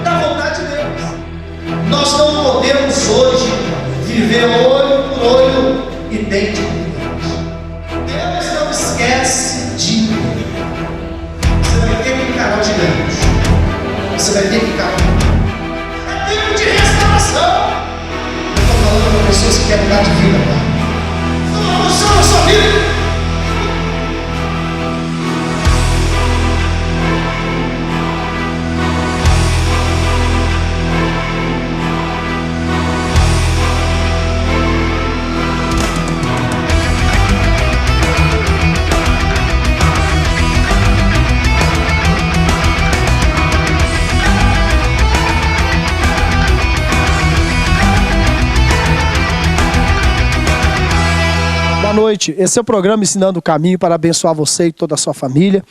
da vontade de Deus. Nós não podemos hoje viver olho por olho e dente por dente. Deus não esquece de ninguém. Você vai ter que encarar o gigante. Você vai ter que encarar. É tempo de restauração. Eu estou falando para pessoas que querem mudar de vida, pai. Estou falando na sua vida. Boa noite, esse é o programa Ensinando o Caminho para abençoar você e toda a sua família.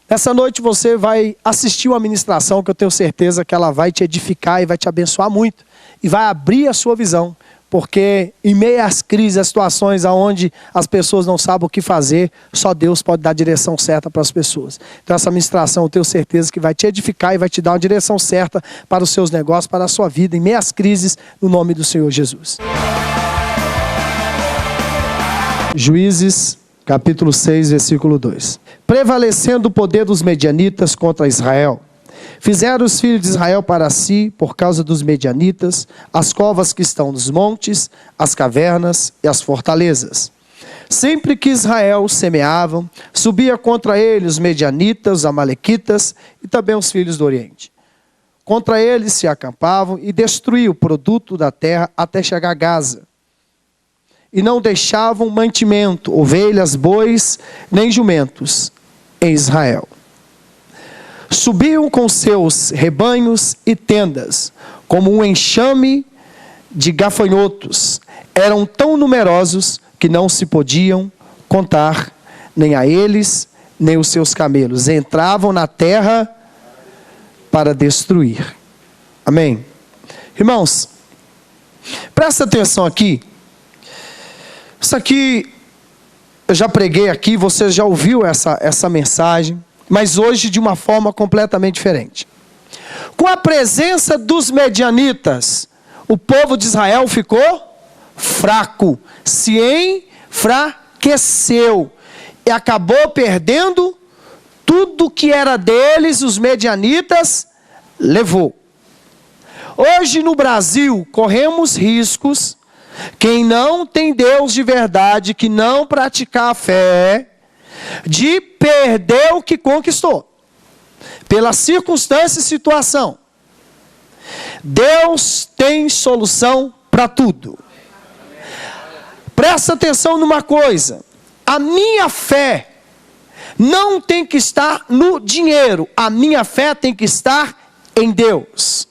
Nessa noite você vai assistir uma ministração que eu tenho certeza que ela vai te edificar e vai te abençoar muito. E vai abrir a sua visão, porque em meio às crises, às situações onde as pessoas não sabem o que fazer, só Deus pode dar a direção certa para as pessoas. Então essa ministração eu tenho certeza que vai te edificar e vai te dar uma direção certa para os seus negócios, para a sua vida, em meio às crises, no nome do Senhor Jesus. Juízes, capítulo 6, versículo 2. Prevalecendo o poder dos medianitas contra Israel, fizeram os filhos de Israel para si, por causa dos medianitas, as covas que estão nos montes, as cavernas e as fortalezas. Sempre que Israel semeavam, subia contra ele os medianitas, os amalequitas e também os filhos do Oriente. Contra eles se acampavam e destruíam o produto da terra até chegar a Gaza. E não deixavam mantimento, ovelhas, bois, nem jumentos em Israel. Subiam com seus rebanhos e tendas, como um enxame de gafanhotos. Eram tão numerosos que não se podiam contar, nem a eles, nem os seus camelos. Entravam na terra para destruir. Amém? Irmãos, presta atenção aqui. Isso aqui, eu já preguei aqui, você já ouviu essa mensagem, mas hoje de uma forma completamente diferente. Com a presença dos medianitas, o povo de Israel ficou fraco, se enfraqueceu e acabou perdendo tudo que era deles, os medianitas levou. Hoje no Brasil, corremos riscos. Quem não tem Deus de verdade, que não praticar a fé, de perder o que conquistou, pela circunstância e situação. Deus tem solução para tudo. Presta atenção numa coisa, a minha fé não tem que estar no dinheiro, a minha fé tem que estar em Deus.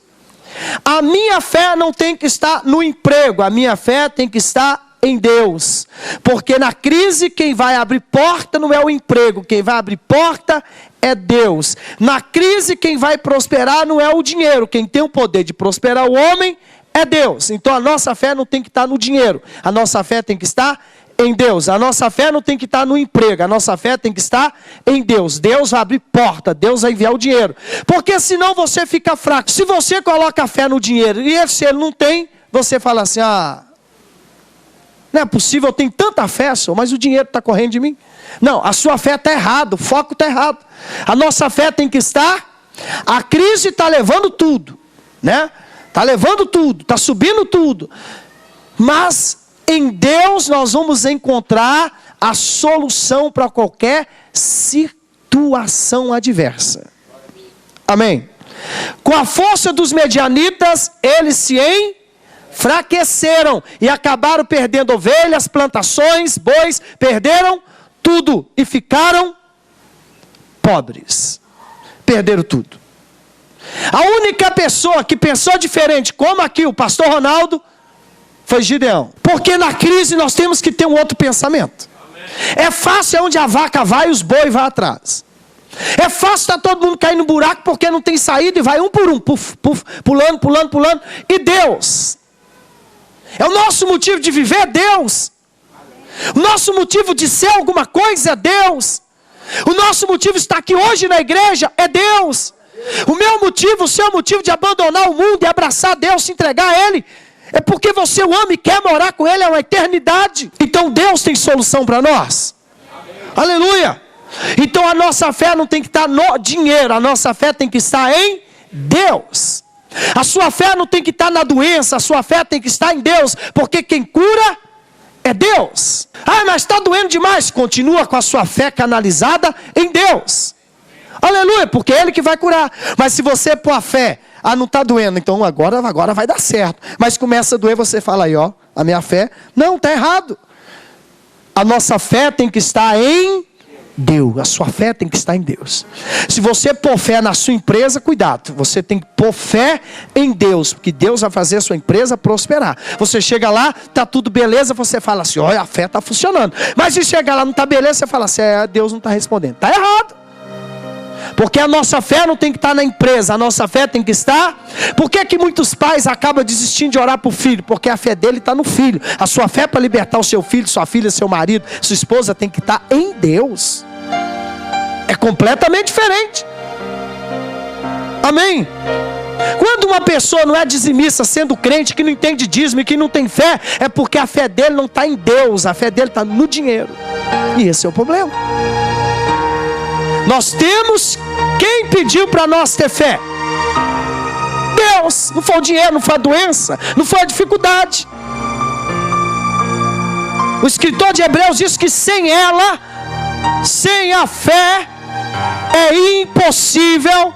A minha fé não tem que estar no emprego, a minha fé tem que estar em Deus. Porque na crise quem vai abrir porta não é o emprego, quem vai abrir porta é Deus. Na crise quem vai prosperar não é o dinheiro, quem tem o poder de prosperar o homem é Deus. Então a nossa fé não tem que estar no dinheiro, a nossa fé tem que estar em Deus. A nossa fé não tem que estar no emprego, a nossa fé tem que estar em Deus. Deus vai abrir porta, Deus vai enviar o dinheiro. Porque senão você fica fraco. Se você coloca a fé no dinheiro e se ele não tem, você fala assim, não é possível, eu tenho tanta fé, senhor, mas o dinheiro está correndo de mim. Não, a sua fé está errada, o foco está errado. A nossa fé tem que estar, a crise está levando tudo, né? Está levando tudo, está subindo tudo. Mas em Deus nós vamos encontrar a solução para qualquer situação adversa. Amém? Com a força dos medianitas, eles se enfraqueceram e acabaram perdendo ovelhas, plantações, bois, perderam tudo e ficaram pobres. Perderam tudo. A única pessoa que pensou diferente, como aqui o pastor Ronaldo, foi Gideão. Porque na crise nós temos que ter um outro pensamento. Amém. É fácil onde a vaca vai e os bois vão atrás. É fácil estar todo mundo caindo no buraco porque não tem saída e vai um por um, puf, puf, pulando, pulando, pulando. E Deus? É o nosso motivo de viver, Deus. O nosso motivo de ser alguma coisa é Deus. O nosso motivo de estar aqui hoje na igreja é Deus. O meu motivo, o seu motivo de abandonar o mundo e abraçar Deus, se entregar a Ele, é porque você o ama e quer morar com Ele, é uma eternidade. Então Deus tem solução para nós. Aleluia. Então a nossa fé não tem que estar no dinheiro, a nossa fé tem que estar em Deus. A sua fé não tem que estar na doença, a sua fé tem que estar em Deus, porque quem cura é Deus. Ah, mas está doendo demais. Continua com a sua fé canalizada em Deus. Aleluia, porque é Ele que vai curar. Mas se você pôr a fé, não está doendo, então agora vai dar certo. Mas começa a doer, você fala aí, ó, a minha fé, não, está errado. A nossa fé tem que estar em Deus, a sua fé tem que estar em Deus. Se você pôr fé na sua empresa, cuidado, você tem que pôr fé em Deus, porque Deus vai fazer a sua empresa prosperar. Você chega lá, tá tudo beleza, você fala assim, olha, a fé está funcionando. Mas se chegar lá não está beleza, você fala assim, Deus não está respondendo. Está errado. Porque a nossa fé não tem que estar na empresa, a nossa fé tem que estar... Por que muitos pais acabam desistindo de orar por filho? Porque a fé dele está no filho. A sua fé para libertar o seu filho, sua filha, seu marido, sua esposa tem que estar em Deus. É completamente diferente. Amém? Quando uma pessoa não é dizimista, sendo crente, que não entende dízimo e que não tem fé, é porque a fé dele não está em Deus, a fé dele está no dinheiro. E esse é o problema. Nós temos, quem pediu para nós ter fé? Deus. Não foi o dinheiro, não foi a doença, não foi a dificuldade. O escritor de Hebreus diz que sem ela, sem a fé, é impossível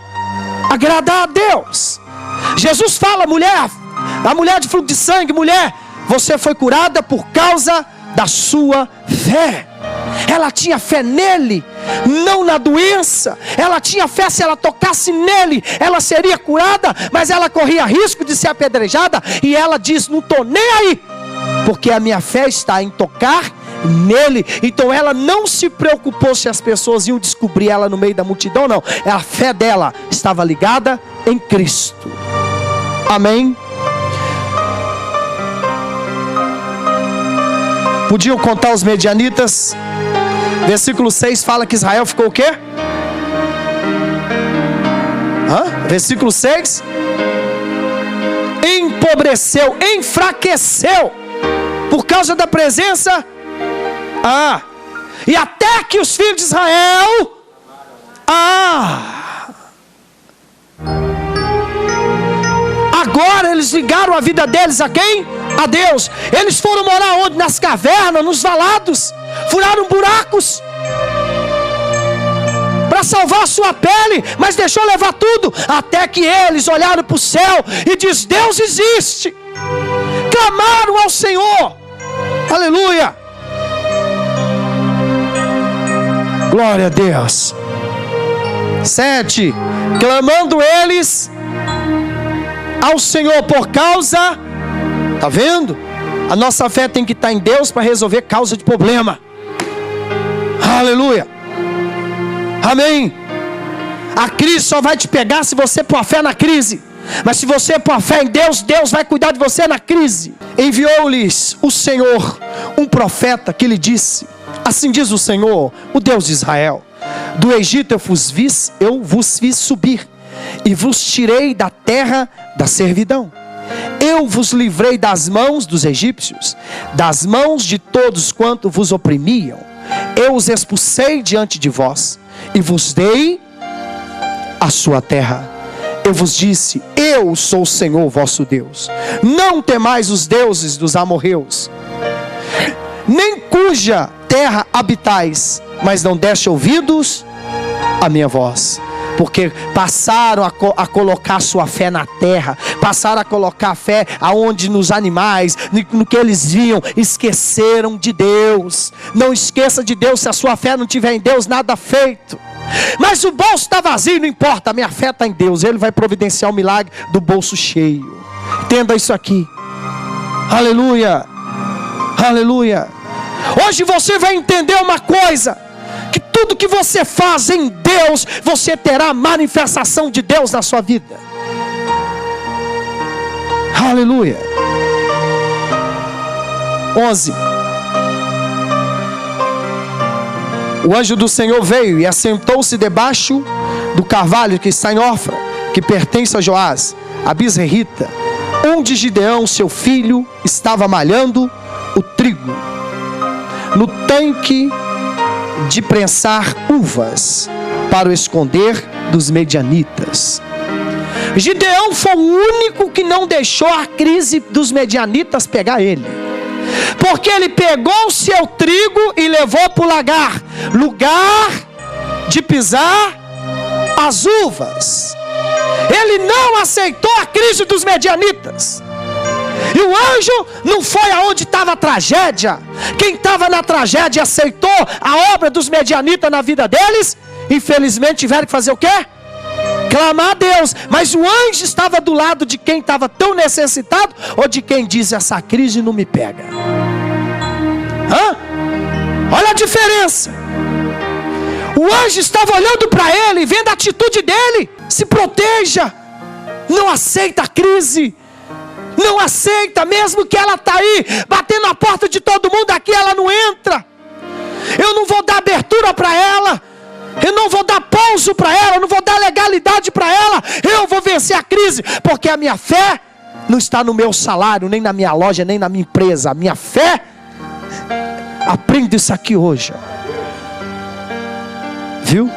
agradar a Deus. Jesus fala, mulher, a mulher de fluxo de sangue, mulher, você foi curada por causa da sua fé. Ela tinha fé nele, não na doença. Ela tinha fé, se ela tocasse nele, ela seria curada, mas ela corria risco de ser apedrejada. E ela diz, não estou nem aí, porque a minha fé está em tocar nele. Então ela não se preocupou se as pessoas iam descobrir ela no meio da multidão, não. A fé dela estava ligada em Cristo. Amém? Podiam contar os medianitas. Versículo 6 fala que Israel ficou o quê? Versículo 6. Empobreceu, enfraqueceu, por causa da presença. E até que os filhos de Israel. Agora eles ligaram a vida deles a quem? A Deus. Eles foram morar onde? Nas cavernas, nos valados. Furaram buracos para salvar a sua pele, mas deixou levar tudo, até que eles olharam para o céu e diz: Deus existe. Clamaram ao Senhor. Aleluia. Glória a Deus. 7. Clamando eles ao Senhor por causa. Está vendo? A nossa fé tem que estar em Deus para resolver causa de problema. Aleluia. Amém. A crise só vai te pegar se você pôr a fé na crise. Mas se você pôr a fé em Deus, Deus vai cuidar de você na crise. Enviou-lhes o Senhor um profeta que lhe disse: assim diz o Senhor, o Deus de Israel: do Egito eu vos fiz subir, e vos tirei da terra da servidão. Eu vos livrei das mãos dos egípcios, das mãos de todos quanto vos oprimiam. Eu os expulsei diante de vós, e vos dei a sua terra. Eu vos disse: eu sou o Senhor vosso Deus. Não temais os deuses dos amorreus, nem cuja terra habitais, mas não deste ouvidos à minha voz. Porque passaram a colocar sua fé na terra, passaram a colocar a fé aonde nos animais, no que eles viam, esqueceram de Deus. Não esqueça de Deus. Se a sua fé não estiver em Deus, nada feito. Mas o bolso está vazio, não importa, a minha fé está em Deus. Ele vai providenciar o milagre do bolso cheio. Entenda isso aqui. Aleluia. Aleluia. Hoje você vai entender uma coisa: que tudo que você faz em Deus, você terá a manifestação de Deus na sua vida. Aleluia. 11. O anjo do Senhor veio e assentou-se debaixo do carvalho que está em Ofra, que pertence a Joás, a Bisrerita, onde Gideão, seu filho, estava malhando o trigo, no tanque de prensar uvas, para o esconder dos medianitas. Gideão foi o único que não deixou a crise dos medianitas pegar ele, porque ele pegou o seu trigo e levou para o lagar, lugar de pisar as uvas. Ele não aceitou a crise dos medianitas. E o anjo não foi aonde estava a tragédia. Quem estava na tragédia aceitou a obra dos medianitas na vida deles. Infelizmente tiveram que fazer o quê? Clamar a Deus. Mas o anjo estava do lado de quem estava tão necessitado, ou de quem diz: essa crise não me pega. Olha a diferença. O anjo estava olhando para ele, vendo a atitude dele. Se proteja. Não aceita a crise. Não aceita, mesmo que ela está aí, batendo na porta de todo mundo, aqui ela não entra. Eu não vou dar abertura para ela. Eu não vou dar pouso para ela. Eu não vou dar legalidade para ela. Eu vou vencer a crise, porque a minha fé não está no meu salário, nem na minha loja, nem na minha empresa. A minha fé, aprenda isso aqui hoje. Viu?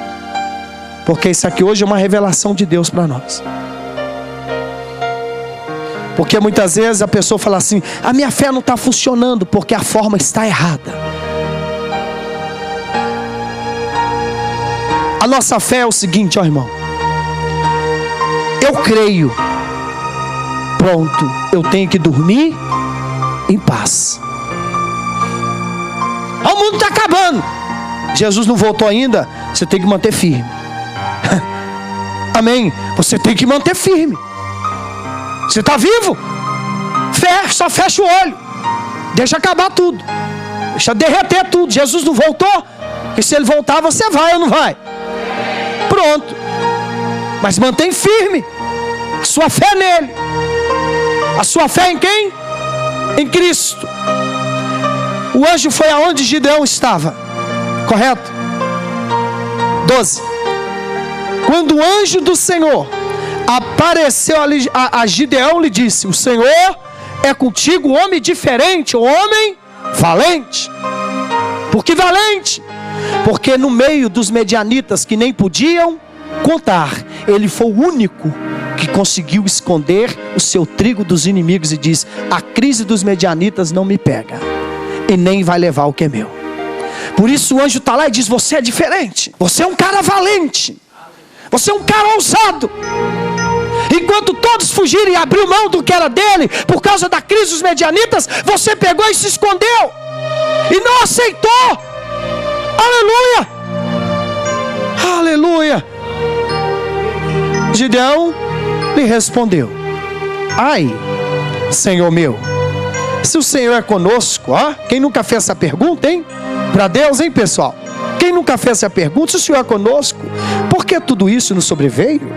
Porque isso aqui hoje é uma revelação de Deus para nós. Porque muitas vezes a pessoa fala assim: a minha fé não está funcionando, porque a forma está errada. A nossa fé é o seguinte, ó irmão: eu creio, pronto, eu tenho que dormir em paz. O mundo está acabando, Jesus não voltou ainda, você tem que manter firme. Amém? Você tem que manter firme. Você está vivo? Só fecha o olho. Deixa acabar tudo. Deixa derreter tudo. Jesus não voltou? E se ele voltar, você vai ou não vai? Pronto. Mas mantém firme a sua fé nele. A sua fé em quem? Em Cristo. O anjo foi aonde Gideão estava. Correto? 12. Quando o anjo do Senhor apareceu a Gideão, lhe disse: o Senhor é contigo, homem diferente, homem valente. Por que valente? Porque no meio dos medianitas que nem podiam contar, ele foi o único que conseguiu esconder o seu trigo dos inimigos e diz: a crise dos medianitas não me pega e nem vai levar o que é meu. Por isso o anjo está lá e diz: você é diferente, você é um cara valente, você é um cara ousado. Enquanto todos fugiram e abriu mão do que era dele por causa da crise dos medianitas, você pegou e se escondeu e não aceitou. Aleluia, aleluia. Gideão lhe respondeu: ai, Senhor meu, se o Senhor é conosco, quem nunca fez essa pergunta, hein? Para Deus, hein, pessoal? Quem nunca fez essa pergunta? Se o Senhor é conosco, por que tudo isso nos sobreveio?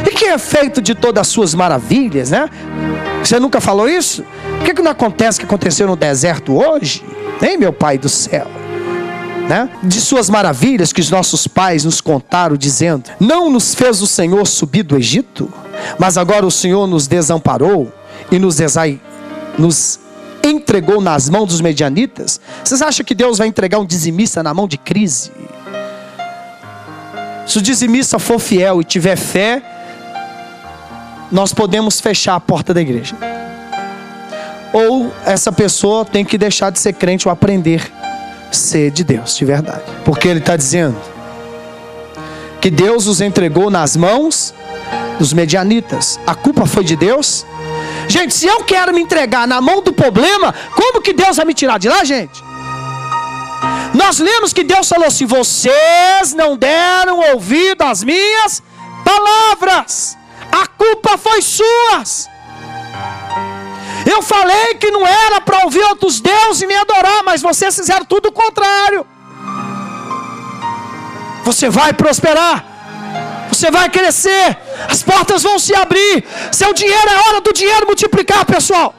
E que é feito de todas as suas maravilhas, né? Você nunca falou isso? Por que não acontece o que aconteceu no deserto hoje? Hein, meu Pai do céu? Né? De suas maravilhas que os nossos pais nos contaram, dizendo: não nos fez o Senhor subir do Egito? Mas agora o Senhor nos desamparou e nos entregou nas mãos dos medianitas. Vocês acham que Deus vai entregar um dizimista na mão de crise? Se o dizimista for fiel e tiver fé, nós podemos fechar a porta da igreja. Ou essa pessoa tem que deixar de ser crente ou aprender a ser de Deus de verdade. Porque ele está dizendo que Deus os entregou nas mãos dos medianitas. A culpa foi de Deus? Gente, se eu quero me entregar na mão do problema, como que Deus vai me tirar de lá, gente? Nós lemos que Deus falou assim: vocês não deram ouvido às minhas palavras, a culpa foi suas. Eu falei que não era para ouvir outros deuses e me adorar, mas vocês fizeram tudo o contrário. Você vai prosperar, você vai crescer, as portas vão se abrir. Seu dinheiro, é hora do dinheiro multiplicar, pessoal,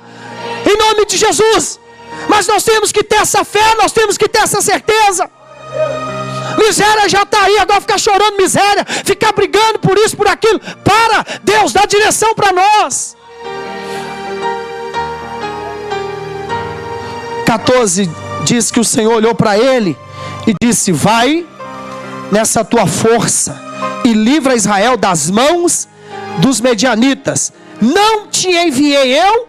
em nome de Jesus. Mas nós temos que ter essa fé, nós temos que ter essa certeza. Miséria já está aí, agora ficar chorando miséria, ficar brigando por isso, por aquilo. Para, Deus dá direção para nós. 14 diz que o Senhor olhou para ele e disse: vai nessa tua força e livra Israel das mãos dos medianitas. Não te enviei eu?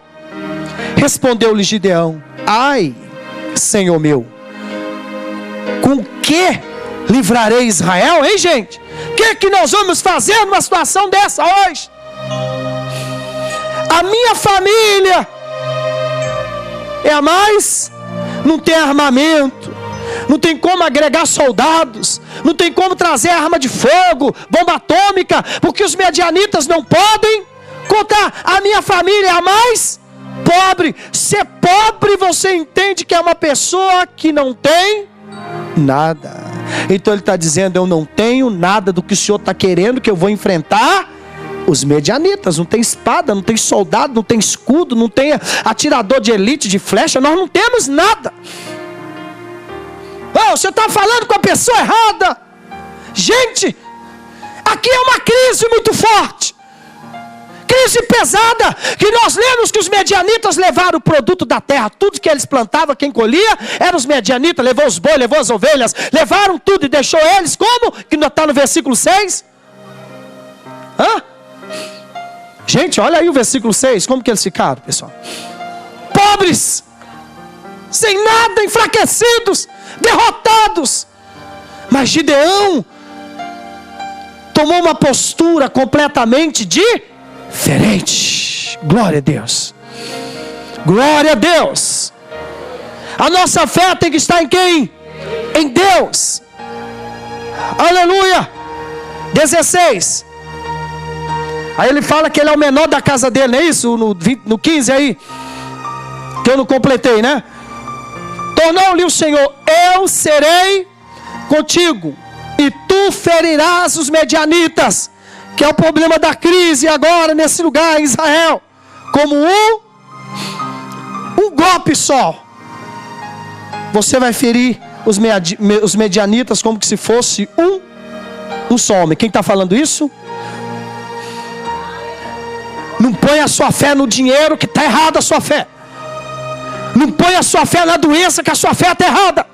Respondeu-lhe Gideão: ai, Senhor meu, com que livrarei Israel, hein, gente? O que nós vamos fazer numa situação dessa hoje? A minha família é a mais, não tem armamento, não tem como agregar soldados, não tem como trazer arma de fogo, bomba atômica, porque os medianitas não podem contar. A minha família é a mais pobre. Ser pobre, você entende que é uma pessoa que não tem nada. Então ele está dizendo: eu não tenho nada do que o Senhor está querendo que eu vou enfrentar os medianitas. Não tem espada, não tem soldado, não tem escudo, não tem atirador de elite, de flecha. Nós não temos nada. Oh, você está falando com a pessoa errada. Gente, aqui é uma crise muito forte, crise pesada, que nós lemos que os medianitas levaram o produto da terra, tudo que eles plantavam, quem colhia eram os medianitas. Levou os bois, levou as ovelhas, levaram tudo e deixou eles como? Que está no versículo 6. Gente, olha aí o versículo 6, como que eles ficaram, pessoal? Pobres, sem nada, enfraquecidos, derrotados. Mas Gideão tomou uma postura completamente diferente. Glória a Deus. Glória a Deus. A nossa fé tem que estar em quem? Em Deus. Aleluia. 16. Aí ele fala que ele é o menor da casa dele, não é isso? No 15 aí, que eu não completei, né? Tornou-lhe o Senhor: eu serei contigo, e tu ferirás os medianitas, que é o problema da crise agora nesse lugar em Israel, como um golpe só. Você vai ferir os medianitas como que se fosse um só homem. Quem está falando isso? Não põe a sua fé no dinheiro, que está errada a sua fé. Não põe a sua fé na doença, que a sua fé está errada.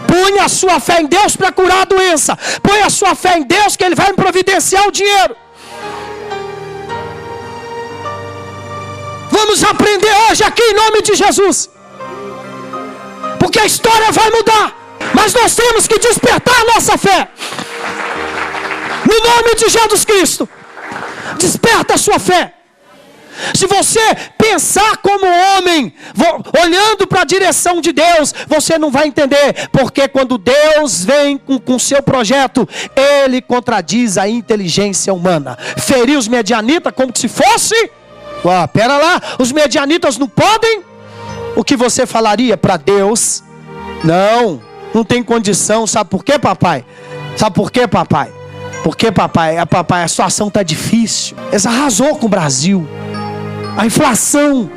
Põe a sua fé em Deus para curar a doença. Põe a sua fé em Deus, que Ele vai providenciar o dinheiro. Vamos aprender hoje aqui em nome de Jesus, porque a história vai mudar, mas nós temos que despertar a nossa fé. No nome de Jesus Cristo, desperta a sua fé. Se você pensar como homem, olhando para a direção de Deus, você não vai entender, porque quando Deus vem com seu projeto, Ele contradiz a inteligência humana. Ferir os medianitas como se fosse, pera lá, os medianitas não podem? O que você falaria para Deus? Não tem condição. Sabe por quê, papai? Sabe por quê, papai? Porque, papai, a situação está difícil. Eles arrasou com o Brasil. A inflação.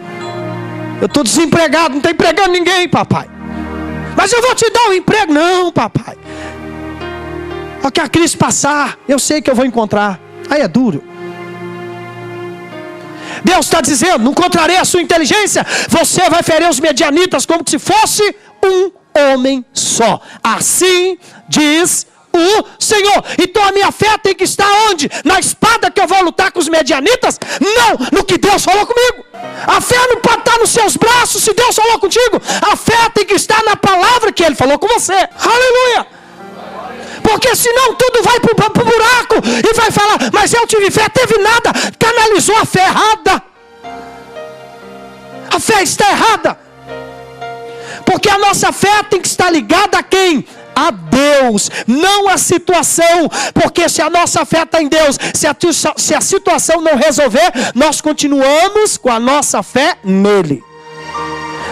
Eu estou desempregado, não estou empregando ninguém, papai. Mas eu vou te dar um emprego. Não, papai. Só que a crise passar, eu sei que eu vou encontrar. Aí é duro. Deus está dizendo: não encontrarei a sua inteligência. Você vai ferir os medianitas como se fosse um homem só. Assim diz o Senhor. Então a minha fé tem que estar onde? Na espada que eu vou lutar com os medianitas? Não, no que Deus falou comigo. A fé não pode estar nos seus braços se Deus falou contigo. A fé tem que estar na palavra que Ele falou com você. Aleluia. Porque senão tudo vai pro buraco e vai falar: mas eu tive fé, teve nada. Canalizou a fé errada. A fé está errada. Porque a nossa fé tem que estar ligada a quem? A Deus, não a situação. Porque se a nossa fé está em Deus, se a situação não resolver, nós continuamos com a nossa fé nele,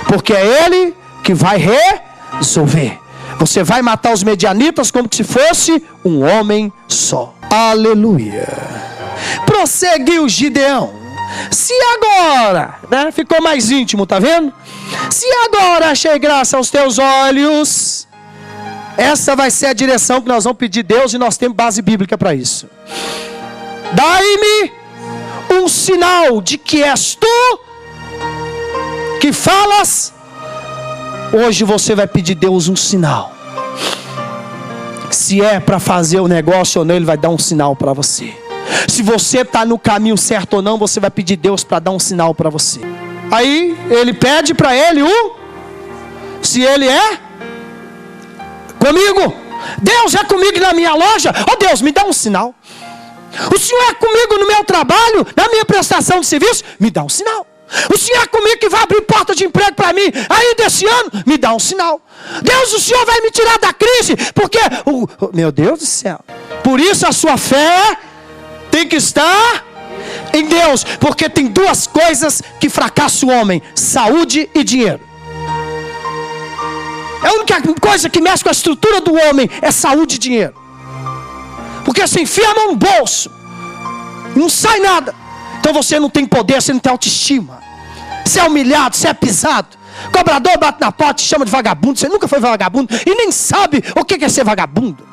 porque é Ele que vai resolver. Você vai matar os medianitas como se fosse um homem só. Aleluia. Prosseguiu Gideão: se agora, né, ficou mais íntimo, tá vendo? Se agora achei graça aos teus olhos, Essa vai ser a direção que nós vamos pedir a Deus, e nós temos base bíblica para isso. Dai-me um sinal de que és tu que falas. Hoje você vai pedir a Deus um sinal. Se é para fazer o negócio ou não, Ele vai dar um sinal para você. Se você está no caminho certo ou não, você vai pedir a Deus para dar um sinal para você. Aí ele pede para ele se ele é comigo. Deus é comigo na minha loja. Oh Deus, me dá um sinal. O Senhor é comigo no meu trabalho, na minha prestação de serviço, me dá um sinal. O Senhor é comigo que vai abrir porta de emprego para mim ainda esse ano, me dá um sinal. Deus, o Senhor vai me tirar da crise, porque, meu Deus do céu. Por isso a sua fé tem que estar em Deus, porque tem duas coisas que fracassam o homem: saúde e dinheiro. A única coisa que mexe com a estrutura do homem é saúde e dinheiro. Porque você enfia a mão no bolso, não sai nada. Então você não tem poder, você não tem autoestima. Você é humilhado, você é pisado. O cobrador bate na porta e chama de vagabundo. Você nunca foi vagabundo e nem sabe o que é ser vagabundo.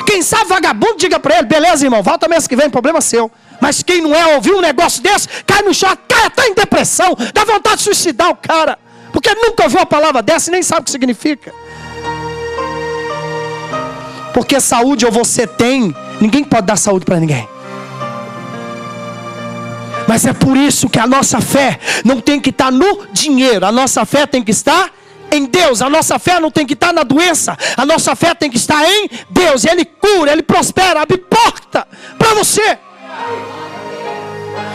Quem sabe vagabundo, diga para ele: beleza, irmão, volta mês que vem, problema seu. Mas quem não é, ouvir um negócio desse, cai no chão, cai até em depressão, dá vontade de suicidar o cara, porque nunca ouviu uma palavra dessa e nem sabe o que significa. Porque saúde ou você tem, ninguém pode dar saúde para ninguém. Mas é por isso que a nossa fé não tem que estar no dinheiro. A nossa fé tem que estar em Deus. A nossa fé não tem que estar na doença. A nossa fé tem que estar em Deus. Ele cura, Ele prospera, abre porta para você.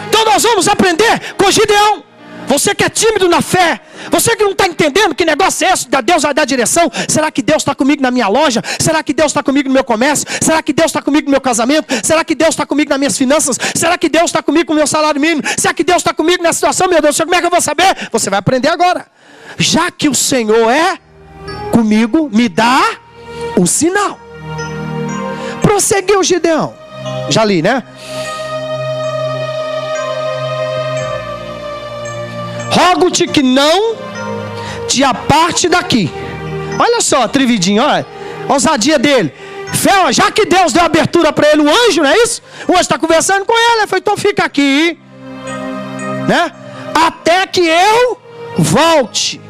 Então nós vamos aprender com Gideão. Você que é tímido na fé, você que não está entendendo que negócio é esse, Deus vai dar direção. Será que Deus está comigo na minha loja? Será que Deus está comigo no meu comércio? Será que Deus está comigo no meu casamento? Será que Deus está comigo nas minhas finanças? Será que Deus está comigo com o meu salário mínimo? Será que Deus está comigo nessa situação? Meu Deus, como é que eu vou saber? Você vai aprender agora. Já que o Senhor é comigo, me dá um sinal. Prosseguiu Gideão. Já li, né? Rogo-te que não te aparte daqui. Olha só, trividinho, olha a ousadia dele. Fé, já que Deus deu abertura para ele, o anjo, não é isso? O anjo está conversando com ele, ele falou: então fica aqui, né? Até que eu volte,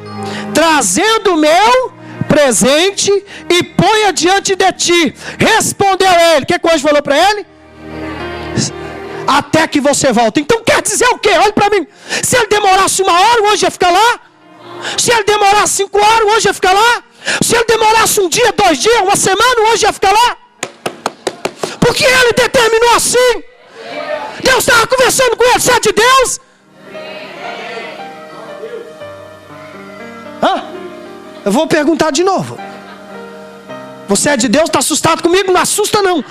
trazendo o meu presente e ponha diante de ti. Respondeu ele. O que o anjo falou para ele? Até que você volta. Então quer dizer o quê? Olha para mim. Se ele demorasse 1 hora, o anjo ia ficar lá. Se ele demorasse 5 horas, o anjo ia ficar lá. Se ele demorasse 1 dia, 2 dias, 1 semana, o anjo ia ficar lá. Porque ele determinou assim. Deus estava conversando com ele. Você é de Deus? Eu vou perguntar de novo. Você é de Deus? Está assustado comigo? Não assusta não.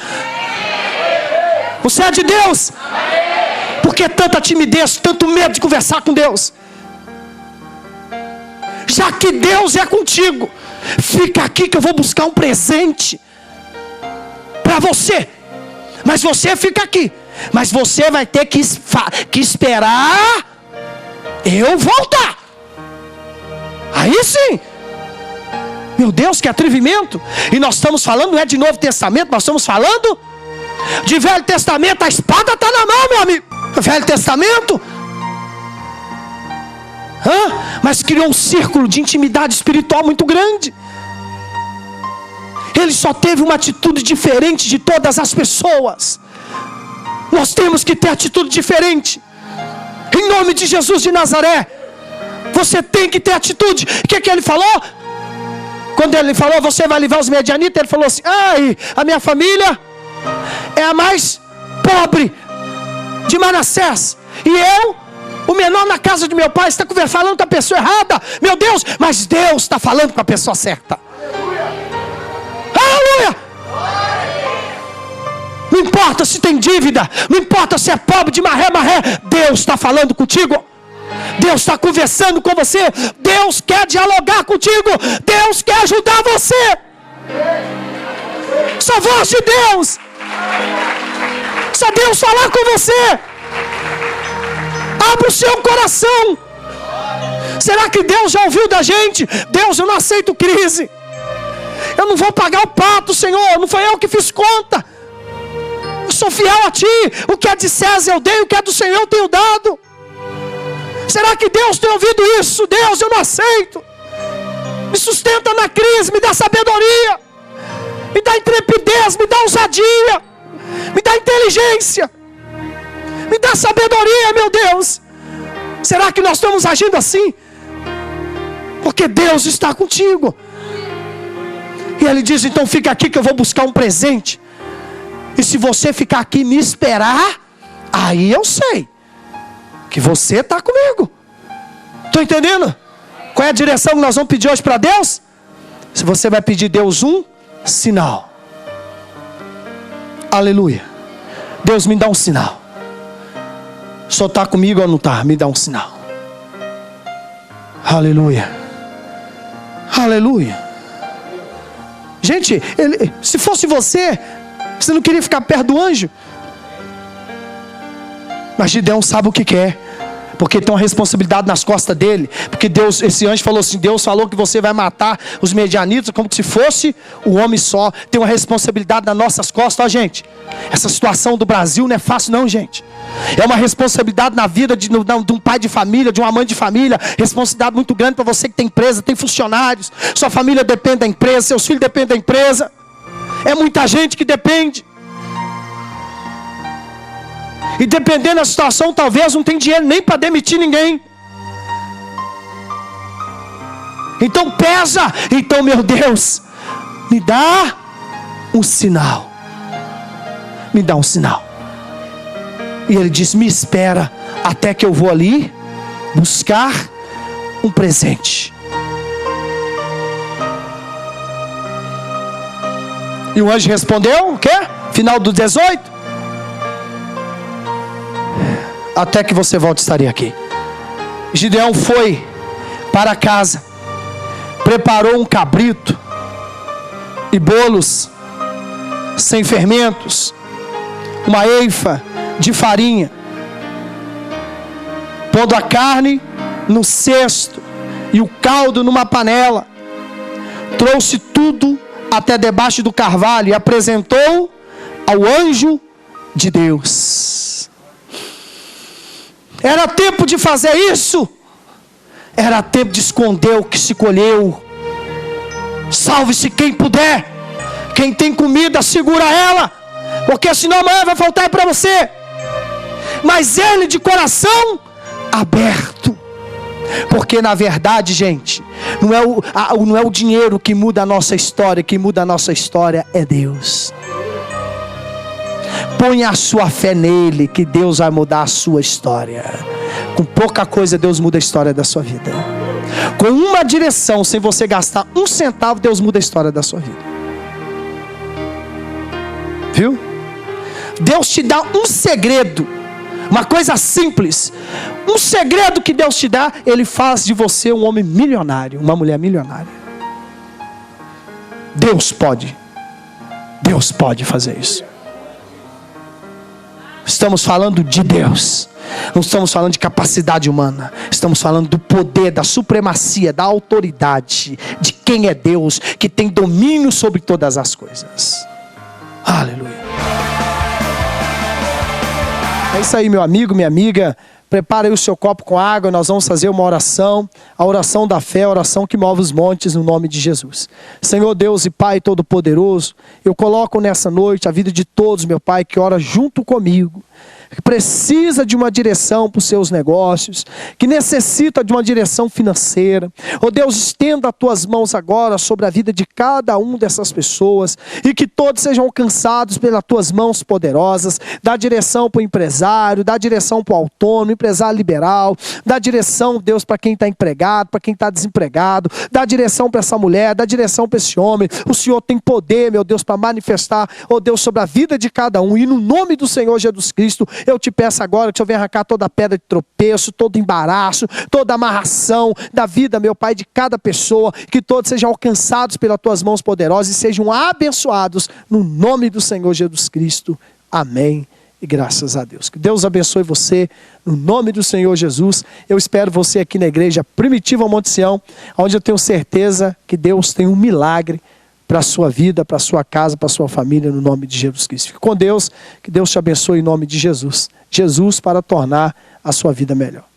Você é de Deus? Por que tanta timidez, tanto medo de conversar com Deus? Já que Deus é contigo, fica aqui que eu vou buscar um presente para você. Mas você fica aqui. Mas você vai ter que esperar eu voltar. Aí sim. Meu Deus, que atrevimento. E nós estamos falando, não é de Novo Testamento, nós estamos falando de Velho Testamento. A espada está na mão, meu amigo. Velho Testamento. Mas criou um círculo de intimidade espiritual muito grande. Ele só teve uma atitude diferente de todas as pessoas. Nós temos que ter atitude diferente. Em nome de Jesus de Nazaré. Você tem que ter atitude. O que ele falou? Quando ele falou: você vai livrar os medianitas, ele falou assim: ai, a minha família é a mais pobre de Manassés, e eu, o menor na casa de meu pai, está falando com a pessoa errada. Meu Deus, mas Deus está falando com a pessoa certa. Aleluia! Não importa se tem dívida, não importa se é pobre de maré, Deus está falando contigo. Deus está conversando com você. Deus quer dialogar contigo. Deus quer ajudar você. Só voz de Deus. Só Deus falar com você. Abra o seu coração. Será que Deus já ouviu da gente? Deus, eu não aceito crise. Eu não vou pagar o pato, Senhor. Não foi eu que fiz conta. Eu sou fiel a Ti. O que é de César eu dei, o que é do Senhor eu tenho dado. Será que Deus tem ouvido isso? Deus, eu não aceito. Me sustenta na crise, me dá sabedoria, me dá intrepidez, me dá ousadia, me dá inteligência, me dá sabedoria, meu Deus. Será que nós estamos agindo assim? Porque Deus está contigo. E Ele diz, então fica aqui que eu vou buscar um presente. E se você ficar aqui e me esperar, aí eu sei que você está comigo. Estou entendendo? Qual é a direção que nós vamos pedir hoje para Deus? Se você vai pedir Deus um sinal. Aleluia. Deus, me dá um sinal. O Senhor está comigo ou não está? Me dá um sinal. Aleluia. Aleluia. Gente, se fosse você não queria ficar perto do anjo? Mas Gideão sabe o que quer. Porque tem uma responsabilidade nas costas dele. Porque Deus, esse anjo falou assim, Deus falou que você vai matar os medianitas como se fosse o homem só. Tem uma responsabilidade nas nossas costas, ó gente. Essa situação do Brasil não é fácil não, gente. É uma responsabilidade na vida de um pai de família, de uma mãe de família. Responsabilidade muito grande para você que tem empresa, tem funcionários. Sua família depende da empresa, seus filhos dependem da empresa. É muita gente que depende. E dependendo da situação, talvez não tem dinheiro nem para demitir ninguém. Então pesa. Então, meu Deus, me dá um sinal. Me dá um sinal. E ele diz, me espera até que eu vou ali buscar um presente. E o anjo respondeu, o quê? Final do 18. Até que você volte, estarei aqui. Gideão foi para casa, preparou um cabrito e bolos sem fermentos, uma eifa de farinha, pondo a carne no cesto e o caldo numa panela. Trouxe tudo até debaixo do carvalho e apresentou ao anjo de Deus. Era tempo de fazer isso. Era tempo de esconder o que se colheu. Salve-se quem puder. Quem tem comida, segura ela, porque senão amanhã vai faltar para você. Mas ele de coração aberto. Porque na verdade, gente, não é o dinheiro que muda a nossa história. Quem muda a nossa história é Deus. Ponha a sua fé nele, que Deus vai mudar a sua história. Com pouca coisa Deus muda a história da sua vida. Com uma direção, sem você gastar um centavo, Deus muda a história da sua vida. Viu? Deus te dá um segredo, uma coisa simples. Um segredo que Deus te dá, Ele faz de você um homem milionário, uma mulher milionária. Deus pode fazer isso. Estamos falando de Deus. Não estamos falando de capacidade humana. Estamos falando do poder, da supremacia, da autoridade, de quem é Deus, que tem domínio sobre todas as coisas. Aleluia. É isso aí, meu amigo, minha amiga. Prepare aí o seu copo com água. Nós vamos fazer uma oração. A oração da fé, a oração que move os montes, no nome de Jesus. Senhor Deus e Pai Todo-Poderoso, eu coloco nessa noite a vida de todos, meu Pai, que ora junto comigo, que precisa de uma direção para os seus negócios, que necessita de uma direção financeira. Oh Deus, estenda as tuas mãos agora sobre a vida de cada um dessas pessoas, e que todos sejam alcançados pelas tuas mãos poderosas. Dá direção para o empresário, dá direção para o autônomo, empresário liberal, dá direção, Deus, para quem está empregado, para quem está desempregado, dá direção para essa mulher, dá direção para esse homem. O Senhor tem poder, meu Deus, para manifestar, oh Deus, sobre a vida de cada um, e no nome do Senhor Jesus Cristo, eu te peço agora que o Senhor venha arrancar toda pedra de tropeço, todo embaraço, toda amarração da vida, meu Pai, de cada pessoa, que todos sejam alcançados pelas tuas mãos poderosas e sejam abençoados no nome do Senhor Jesus Cristo. Amém. E graças a Deus. Que Deus abençoe você no nome do Senhor Jesus. Eu espero você aqui na igreja Primitiva Monte Sião, onde eu tenho certeza que Deus tem um milagre para a sua vida, para a sua casa, para a sua família, no nome de Jesus Cristo. Fique com Deus, que Deus te abençoe em nome de Jesus. Jesus para tornar a sua vida melhor.